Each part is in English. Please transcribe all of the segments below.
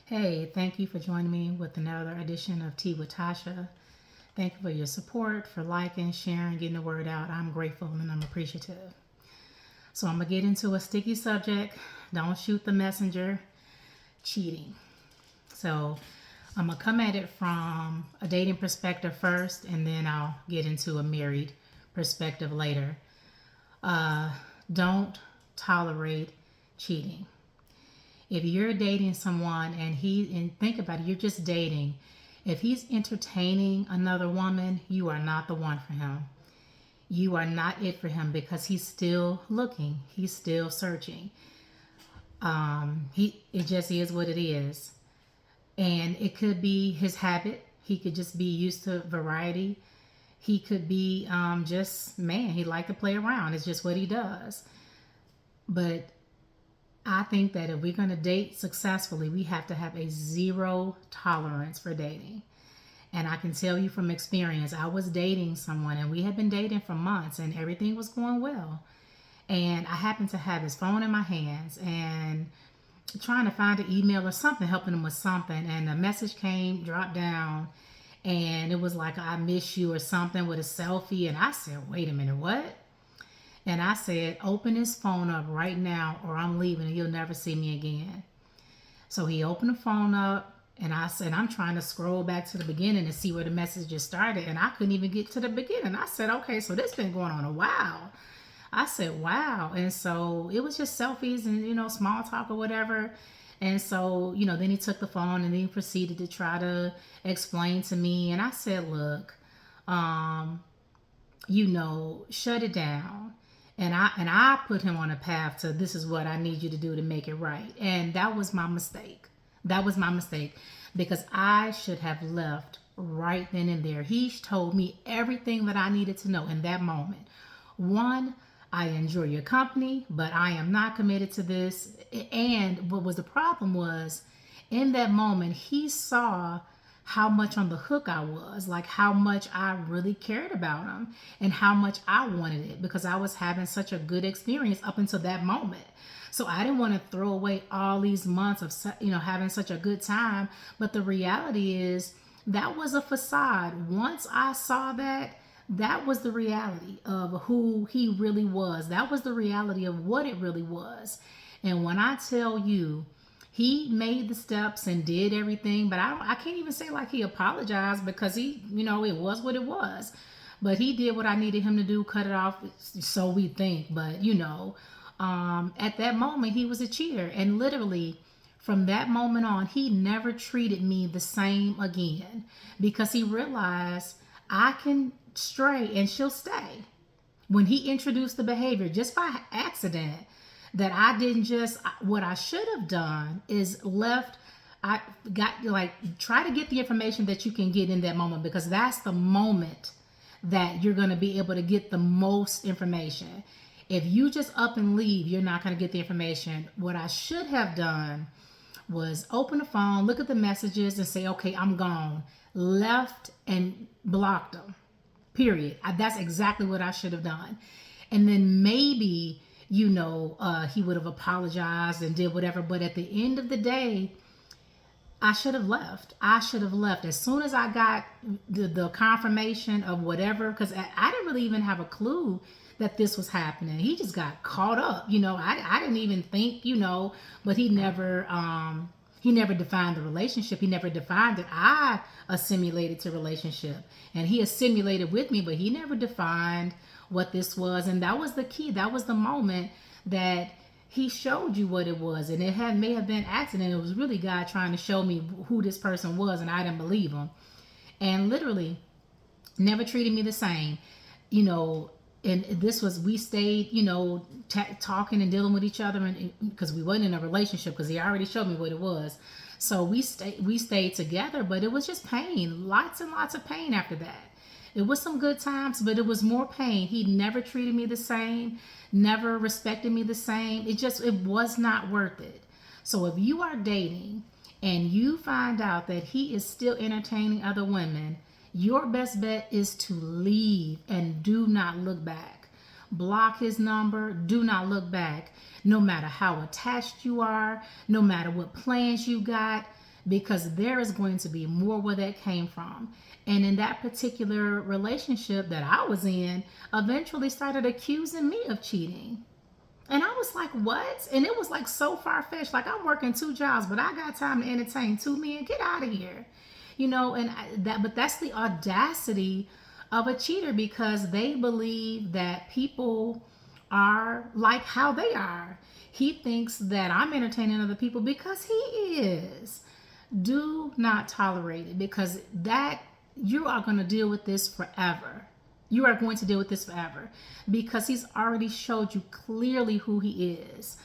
Hey, thank you for joining me with another edition of Tea with Tasha. Thank you for your support, for liking, sharing, getting the word out. I'm grateful and I'm appreciative. So I'm gonna get into a sticky subject. Don't shoot the messenger. Cheating. So I'm gonna come at it from a dating perspective first, and then I'll get into a married perspective later. Uh, don't tolerate cheating. If you're dating someone and think about it, you're just dating. If he's entertaining another woman, you are not the one for him. You are not it for him because he's still looking. He's still searching. It just is what it is, and it could be his habit. He could just be used to variety. He could be just man. He like to play around. It's just what he does. But I think that if we're going to date successfully, we have to have a zero tolerance for dating. And I can tell you from experience, I was dating someone and we had been dating for months and everything was going well. And I happened to have his phone in my hands and trying to find an email or something, helping him with something. And a message came, dropped down, and it was like, I miss you or something with a selfie. And I said, wait a minute, what? And I said, open his phone up right now or I'm leaving and you'll never see me again. So he opened the phone up and I said, I'm trying to scroll back to the beginning and see where the messages started. And I couldn't even get to the beginning. I said, okay, so this been going on a while. I said, wow. And so it was just selfies and, small talk or whatever. And so, then he took the phone and then he proceeded to try to explain to me. And I said, look, shut it down. And I put him on a path to this is what I need you to do to make it right. And that was my mistake. That was my mistake because I should have left right then and there. He told me everything that I needed to know in that moment. One, I enjoy your company, but I am not committed to this. And what was the problem was in that moment, he saw how much on the hook I was, like how much I really cared about him and how much I wanted it because I was having such a good experience up until that moment. So I didn't want to throw away all these months of, having such a good time. But the reality is that was a facade. Once I saw that, that was the reality of who he really was. That was the reality of what it really was. And when I tell you, he made the steps and did everything, but I can't even say like he apologized because it was what it was. But he did what I needed him to do, cut it off, so we think. But, at that moment, he was a cheater. And literally, from that moment on, he never treated me the same again because he realized I can stray and she'll stay. When he introduced the behavior just by accident, that I didn't just, what I should have done is left. I got try to get the information that you can get in that moment because that's the moment that you're going to be able to get the most information. If you just up and leave, you're not going to get the information. What I should have done was open the phone, look at the messages and say, okay, I'm gone. Left and blocked them. Period. That's exactly what I should have done. And then maybe he would have apologized and did whatever. But at the end of the day, I should have left. I should have left as soon as I got the confirmation of whatever, because I didn't really even have a clue that this was happening. He just got caught up. I didn't even think, but he never defined the relationship. He never defined it. I assimilated to relationship and he assimilated with me, but he never defined what this was. And that was the key. That was the moment that he showed you what it was. And may have been accident. It was really God trying to show me who this person was. And I didn't believe him. And literally never treated me the same, and this was, we stayed, talking and dealing with each other and because we wasn't in a relationship because he already showed me what it was. So we stayed together, but it was just pain, lots and lots of pain after that. It was some good times, but it was more pain. He never treated me the same, never respected me the same. It was not worth it. So if you are dating and you find out that he is still entertaining other women, your best bet is to leave and do not look back. Block his number. Do not look back. No matter how attached you are, no matter what plans you got, because there is going to be more where that came from. And in that particular relationship that I was in, eventually started accusing me of cheating. And I was like, what? And it was like so far fetched. Like, I'm working 2 jobs, but I got time to entertain 2 men. Get out of here. But that's the audacity of a cheater, because they believe that people are like how they are. He thinks that I'm entertaining other people because he is. Do not tolerate it, because that you are going to deal with this forever. You are going to deal with this forever, because he's already showed you clearly who he is.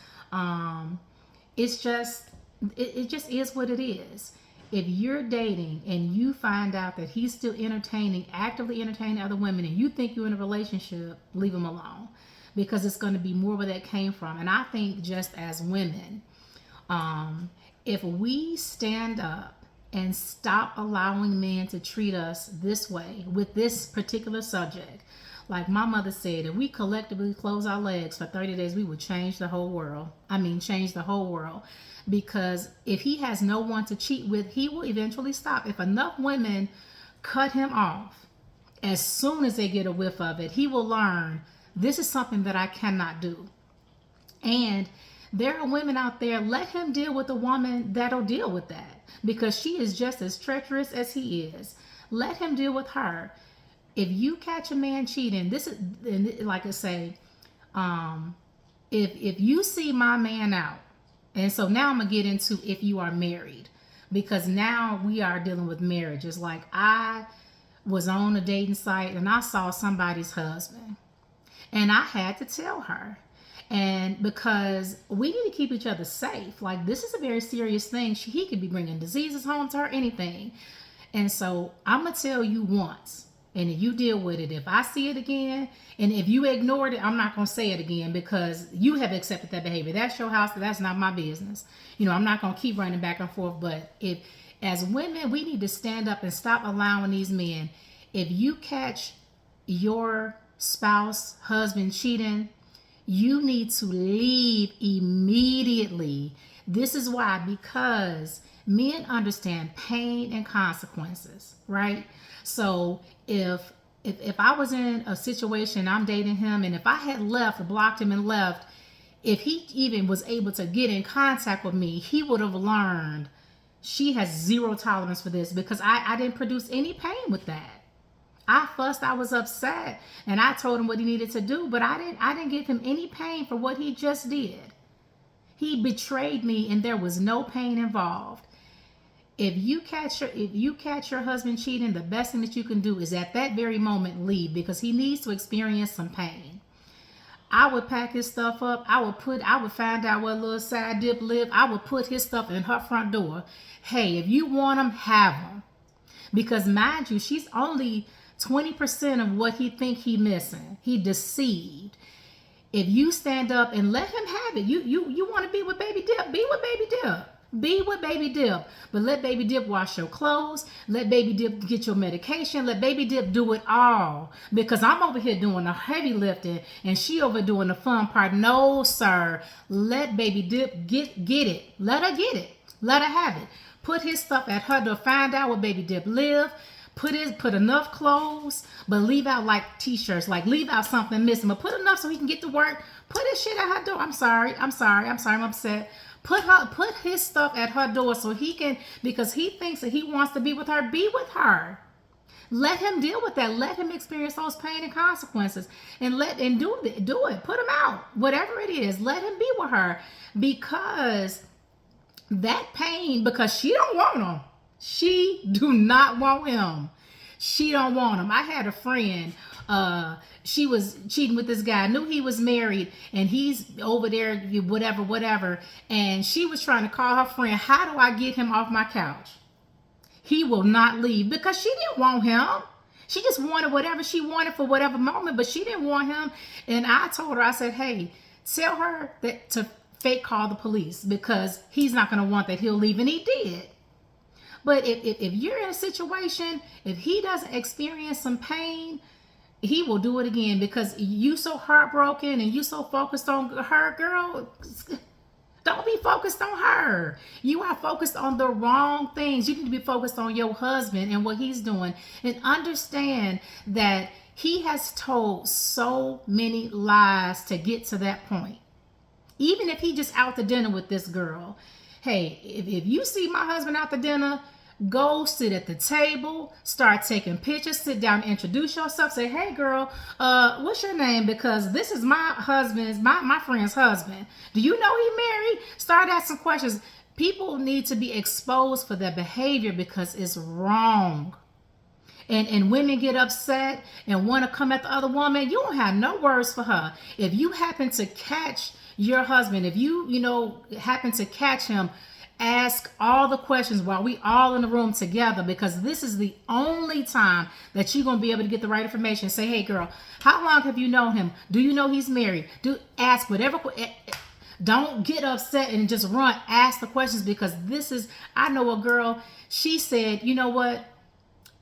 It's just, it just is what it is. If you're dating and you find out that he's still actively entertaining other women, and you think you're in a relationship, leave him alone, because it's going to be more where that came from. And I think just as women, if we stand up and stop allowing men to treat us this way with this particular subject, like my mother said, if we collectively close our legs for 30 days, we would change the whole world. Change the whole world. Because if he has no one to cheat with, he will eventually stop. If enough women cut him off, as soon as they get a whiff of it, he will learn, this is something that I cannot do. And there are women out there, let him deal with a woman that'll deal with that, because she is just as treacherous as he is. Let him deal with her. If you catch a man cheating, this is, like I say, if you see my man out, and so now I'm going to get into if you are married, because now we are dealing with marriages. Like, I was on a dating site and I saw somebody's husband, and I had to tell her. And because we need to keep each other safe. Like, this is a very serious thing. He could be bringing diseases home to her, anything. And so I'm going to tell you once, and if you deal with it, if I see it again, and if you ignored it, I'm not going to say it again, because you have accepted that behavior. That's your house. That's not my business. I'm not going to keep running back and forth. But if, as women, we need to stand up and stop allowing these men. If you catch your spouse, husband cheating, you need to leave immediately. This is why, because men understand pain and consequences, right? So if I was in a situation, I'm dating him, and if I had left, blocked him and left, if he even was able to get in contact with me, he would have learned she has zero tolerance for this, because I didn't produce any pain with that. I fussed, I was upset, and I told him what he needed to do, but I didn't give him any pain for what he just did. He betrayed me, and there was no pain involved. If you catch your husband cheating, the best thing that you can do is at that very moment leave, because he needs to experience some pain. I would pack his stuff up. I would find out where little side dip lived. I would put his stuff in her front door. Hey, if you want him, have him. Because mind you, she's only 20% of what he think he missing. He deceived. If you stand up and let him have it, you want to be with baby dip, be with baby dip. Be with baby dip, but let baby dip wash your clothes. Let baby dip get your medication. Let baby dip do it all, because I'm over here doing the heavy lifting and she over doing the fun part. No, sir. Let baby dip get it. Let her get it. Let her have it. Put his stuff at her door. Find out where baby dip live. Put enough clothes, but leave out like t-shirts. Like, leave out something missing, but put enough so he can get to work. Put his shit at her door. I'm sorry. I'm upset. Put his stuff at her door so he can, because he thinks that he wants to be with her, be with her. Let him deal with that. Let him experience those pain and consequences, and do it. Put him out. Whatever it is, let him be with her, because that pain, because she don't want him. She do not want him. She don't want him. I had a friend, she was cheating with this guy, knew he was married, and he's over there, whatever. And she was trying to call her friend, how do I get him off my couch? He will not leave, because she didn't want him. She just wanted whatever she wanted for whatever moment, but she didn't want him. And I told her, I said, hey, tell her that to fake call the police, because he's not going to want that. He'll leave, and he did. But if you're in a situation, if he doesn't experience some pain, he will do it again, because you so heartbroken and you so focused on her, girl. Don't be focused on her. You are focused on the wrong things. You need to be focused on your husband and what he's doing, and understand that he has told so many lies to get to that point. Even if he just out to dinner with this girl, hey, if you see my husband out to dinner, go sit at the table, start taking pictures, sit down, introduce yourself, say, hey girl, what's your name? Because this is my husband's, my friend's husband. Do you know he married? Start asking questions. People need to be exposed for their behavior because it's wrong. And women get upset and want to come at the other woman. You don't have no words for her. If you happen to catch your husband, if you happen to catch him, ask all the questions while we all in the room together, because this is the only time that you're going to be able to get the right information. Say, hey girl, how long have you known him? Do you know he's married? Ask whatever. Don't get upset and just run. Ask the questions, because I know a girl, she said, you know what?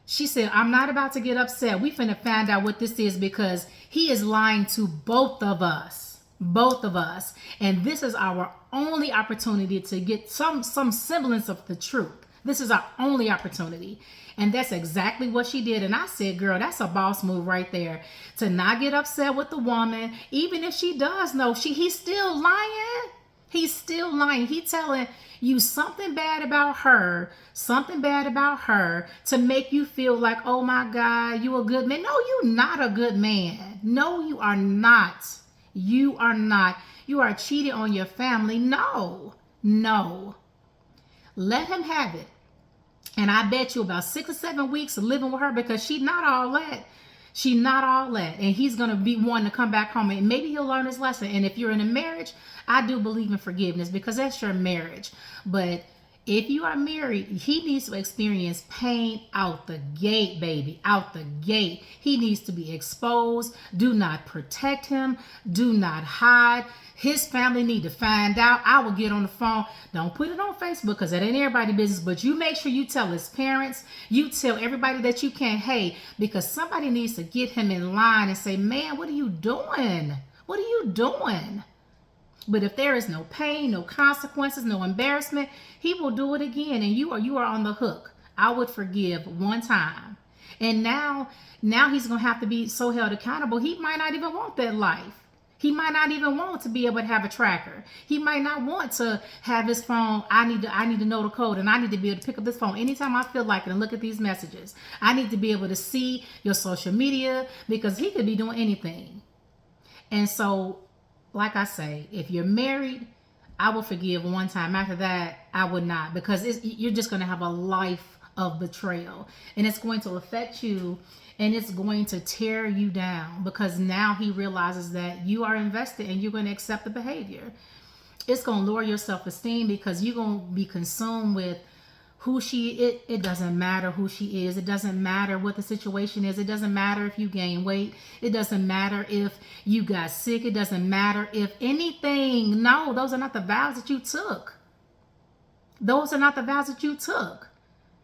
She said, I'm not about to get upset. We finna find out what this is, because he is lying to both of us. Both of us. And this is our only opportunity to get some semblance of the truth. This is our only opportunity. And that's exactly what she did. And I said, girl, that's a boss move right there. To not get upset with the woman, even if she does know, he's still lying. He's still lying. He's telling you something bad about her to make you feel like, oh my God, you a good man. No, you're not a good man. No, you are not. You are not. You are cheating on your family. No. Let him have it. And I bet you about 6 or 7 weeks of living with her, because she's not all that. She's not all that. And he's going to be wanting to come back home, and maybe he'll learn his lesson. And if you're in a marriage, I do believe in forgiveness, because that's your marriage. But if you are married, he needs to experience pain out the gate, baby, out the gate. He needs to be exposed. Do not protect him. Do not hide. His family need to find out. I will get on the phone. Don't put it on Facebook, because that ain't everybody's business. But you make sure you tell his parents. You tell everybody that you can. Hey, because somebody needs to get him in line and say, man, what are you doing? What are you doing? But if there is no pain, no consequences, no embarrassment, he will do it again, and you are on the hook. I would forgive one time. And now he's going to have to be so held accountable. He might not even want that life. He might not even want to be able to have a tracker. He might not want to have his phone. I need to know the code, and I need to be able to pick up this phone anytime I feel like it and look at these messages. I need to be able to see your social media, because he could be doing anything. And so, like I say, if you're married, I will forgive one time. After that, I would not, because you're just going to have a life of betrayal, and it's going to affect you, and it's going to tear you down, because now he realizes that you are invested and you're going to accept the behavior. It's going to lower your self-esteem, because you're going to be consumed with who it doesn't matter who she is. It doesn't matter what the situation is. It doesn't matter if you gain weight. It doesn't matter if you got sick. It doesn't matter if anything. No, those are not the vows that you took. Those are not the vows that you took.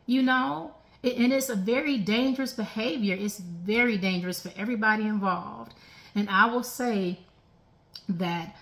And it's a very dangerous behavior. It's very dangerous for everybody involved. And I will say that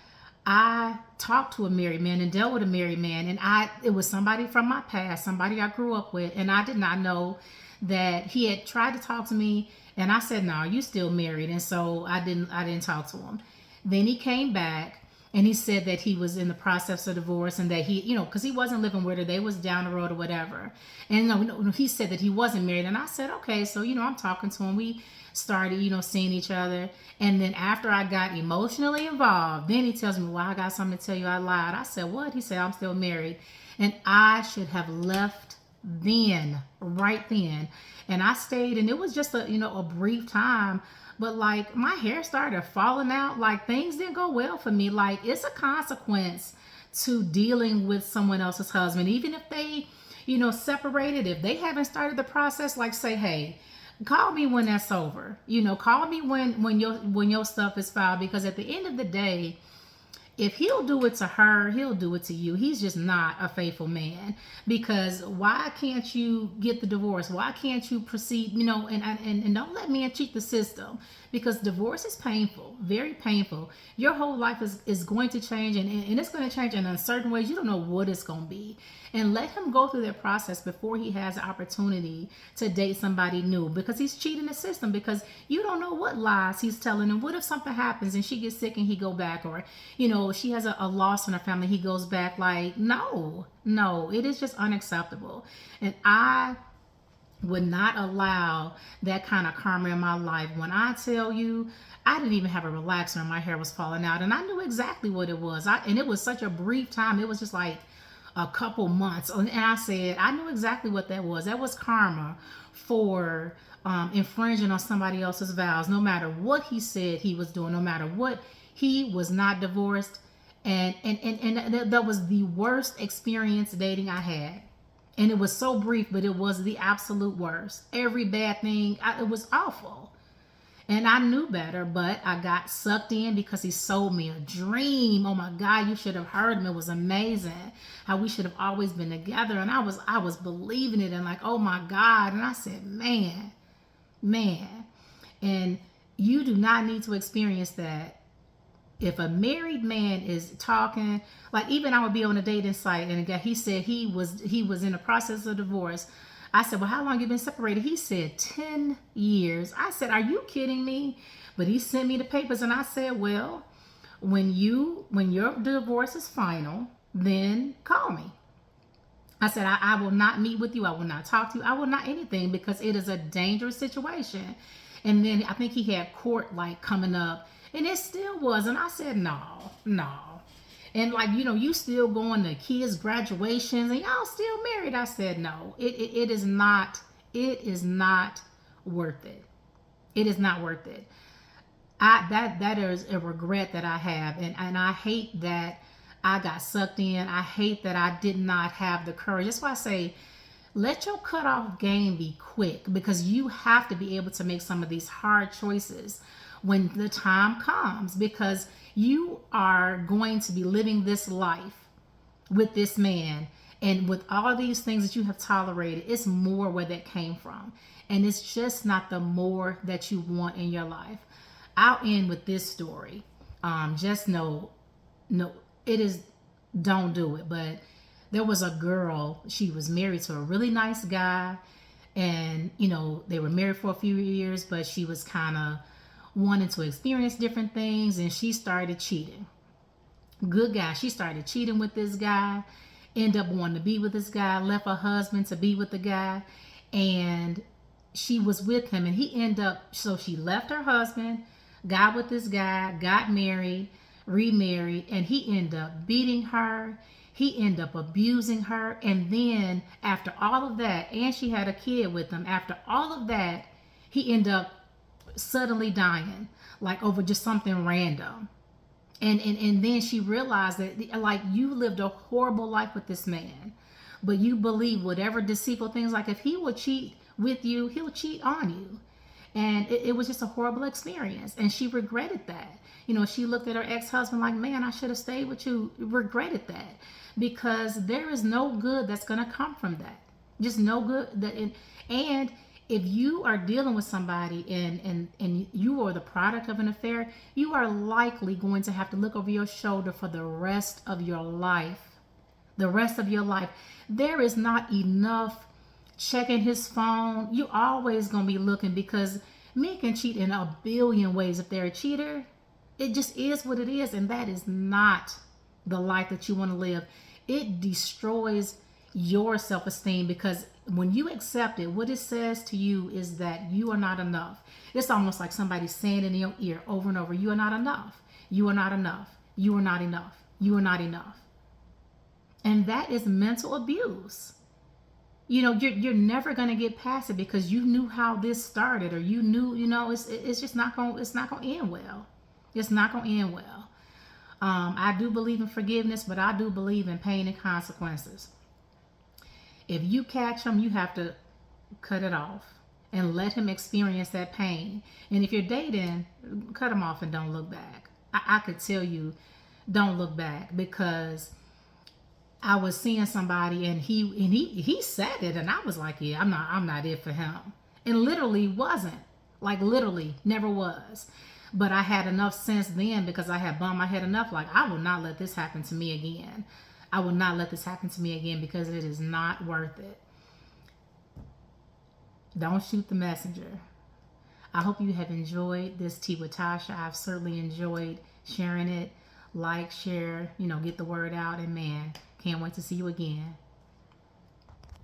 I talked to a married man and dealt with a married man, and it was somebody from my past, somebody I grew up with, and I did not know that he had tried to talk to me, and I said, no, you still married. And so I didn't talk to him. Then he came back, and he said that he was in the process of divorce, and that he, because he wasn't living with her, they was down the road or whatever. And no, he said that he wasn't married, and I said, okay. So I'm talking to him. We started, seeing each other. And then after I got emotionally involved, then he tells me, well, I got something to tell you, I lied. I said, what? He said, I'm still married. And I should have left right then. And I stayed, and it was just a brief time, but like my hair started falling out. Like things didn't go well for me. Like it's a consequence to dealing with someone else's husband, even if they, separated. If they haven't started the process, like say, hey, call me when that's over. Call me when your stuff is filed, because at the end of the day, if he'll do it to her, he'll do it to you. He's just not a faithful man. Because why can't you get the divorce? Why can't you proceed? And don't let men cheat the system, because divorce is painful, very painful. Your whole life is going to change, and it's going to change in uncertain ways. You don't know what it's going to be. And let him go through that process before he has the opportunity to date somebody new, because he's cheating the system, because you don't know what lies he's telling. And what if something happens and she gets sick and he go back, or she has a loss in her family, he goes back? Like, no, it is just unacceptable. And I would not allow that kind of karma in my life. When I tell you, I didn't even have a relaxer and my hair was falling out, and I knew exactly what it was. And it was such a brief time. It was just like a couple months. And I said, I knew exactly what that was. That was karma for infringing on somebody else's vows. No matter what he said he was doing, no matter what, he was not divorced. And that was the worst experience dating I had. And it was so brief, but it was the absolute worst. Every bad thing, it was awful. And I knew better, but I got sucked in because he sold me a dream. Oh my God, you should have heard him. It was amazing how we should have always been together. And I was believing it, and like, oh my God. And I said, man. And you do not need to experience that. If a married man is talking, like, even I would be on a dating site, and he said he was in the process of divorce. I said, well, how long you been separated? He said 10 years. I said, are you kidding me? But he sent me the papers, and I said, well, when your divorce is final, then call me. I said, I will not meet with you. I will not talk to you. I will not anything, because it is a dangerous situation. And then I think he had court like coming up, and it still was. And I said, no. And like, you still going to kids' graduations and y'all still married. I said, no, it is not worth it. It is not worth it. That is a regret that I have. And I hate that I got sucked in. I hate that I did not have the courage. That's why I say, let your cutoff game be quick, because you have to be able to make some of these hard choices when the time comes, because you are going to be living this life with this man, and with all these things that you have tolerated, it's more where that came from, and it's just not the more that you want in your life. I'll end with this story. Just know, no, it is, don't do it. But there was a girl, she was married to a really nice guy, and they were married for a few years, but she was kind of wanted to experience different things, and she started cheating. Good guy. She started cheating with this guy, ended up wanting to be with this guy, left her husband to be with the guy, and she was with him, and he ended up, so she left her husband, got with this guy, got married, remarried, and he ended up beating her. He ended up abusing her. And then after all of that, and she had a kid with him, after all of that, he ended up suddenly dying, like over just something random. And then she realized that, like, you lived a horrible life with this man, but you believe whatever deceitful things, like if he would cheat with you, he'll cheat on you. And it was just a horrible experience, and she regretted that. She looked at her ex-husband like, man, I should have stayed with you. Regretted that, because there is no good that's going to come from that. Just no good. And if you are dealing with somebody and you are the product of an affair, you are likely going to have to look over your shoulder for the rest of your life. The rest of your life. There is not enough checking his phone. You always going to be looking, because men can cheat in a billion ways. If they're a cheater, it just is what it is. And that is not the life that you want to live. It destroys your self-esteem, because when you accept it, what it says to you is that you are not enough. It's almost like somebody saying in your ear over and over, you are not enough. You are not enough. You are not enough. You are not enough. And that is mental abuse. You're never going to get past it, because you knew how this started, or you knew, it's just not going to end well. It's not going to end well. I do believe in forgiveness, but I do believe in pain and consequences. If you catch him, you have to cut it off and let him experience that pain. And if you're dating, cut him off and don't look back. I could tell you, don't look back, because I was seeing somebody and he said it, and I was like, yeah, I'm not it for him. And literally wasn't. Like literally never was. But I had enough sense then, because I had bumped my head enough, like I will not let this happen to me again. I will not let this happen to me again, because it is not worth it. Don't shoot the messenger. I hope you have enjoyed this tea with Tasha. I've certainly enjoyed sharing it. Like, share, get the word out, and man, can't wait to see you again.